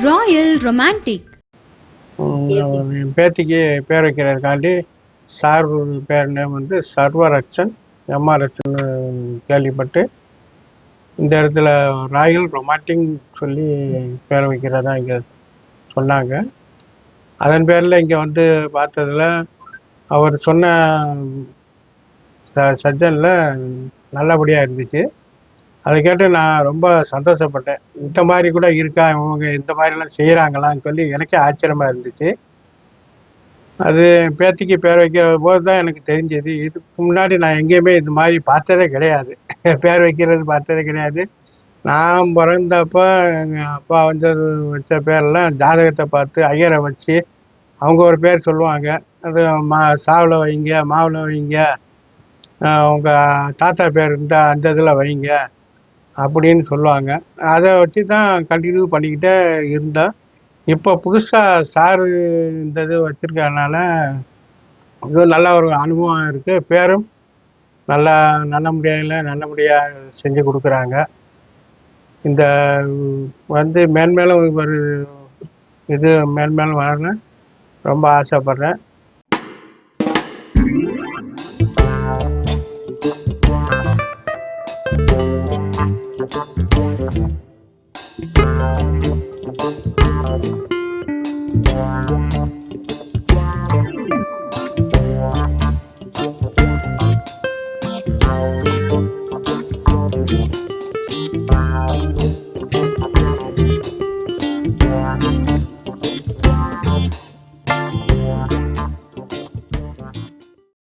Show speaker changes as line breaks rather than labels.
Royal romantic.
என் பேத்திக்கு பேர் வைக்கிறதுக்காண்டி sir பேர் நேம் வந்து சர்வரட்சன் எம்ஆர்எஸ்ன்னு கேள்விப்பட்டு இந்த இடத்துல ராயல் ரொமான்டிக் சொல்லி பேர் வைக்கிறதா இங்கே சொன்னாங்க. அதன் பேரில் இங்கே வந்து பார்த்ததில் அவர் சொன்ன சஜனில் நல்லபடியாக இருந்துச்சு. அதை கேட்டு நான் ரொம்ப சந்தோஷப்பட்டேன். இந்த மாதிரி கூட இருக்கா, இவங்க இந்த மாதிரிலாம் செய்கிறாங்களான்னு சொல்லி எனக்கே ஆச்சரியமாக இருந்துச்சு. அது பேத்திக்கு பேர் வைக்கிற போது தான் எனக்கு தெரிஞ்சது. இதுக்கு முன்னாடி நான் எங்கேயுமே இது மாதிரி பார்த்ததே கிடையாது. பேர் வைக்கிறது பார்த்ததே கிடையாது. நான் பிறந்தப்போ எங்கள் அப்பா வந்து வச்ச பேரெல்லாம் ஜாதகத்தை பார்த்து ஐயரை வச்சு அவங்க ஒரு பேர் சொல்லுவாங்க. அது சாவில் வைங்க, மாவில் வைங்க, உங்கள் தாத்தா பேர் இருந்தால் அந்த இதில் வைங்க அப்படின்னு சொல்லுவாங்க. அதை வச்சு தான் கண்டினியூ பண்ணிக்கிட்டே இருந்தேன். இப்போ புதுசாக சாரு இந்த இது வச்சுருக்கறனால இது நல்ல ஒரு அனுபவம் இருக்குது. பேரும் நல்லா நல்லபடியாக செஞ்சு கொடுக்குறாங்க. இந்த வந்து மேன்மேலும் ஒரு இது மேன்மேலும் வரணும்னு ரொம்ப ஆசைப்பட்றேன்.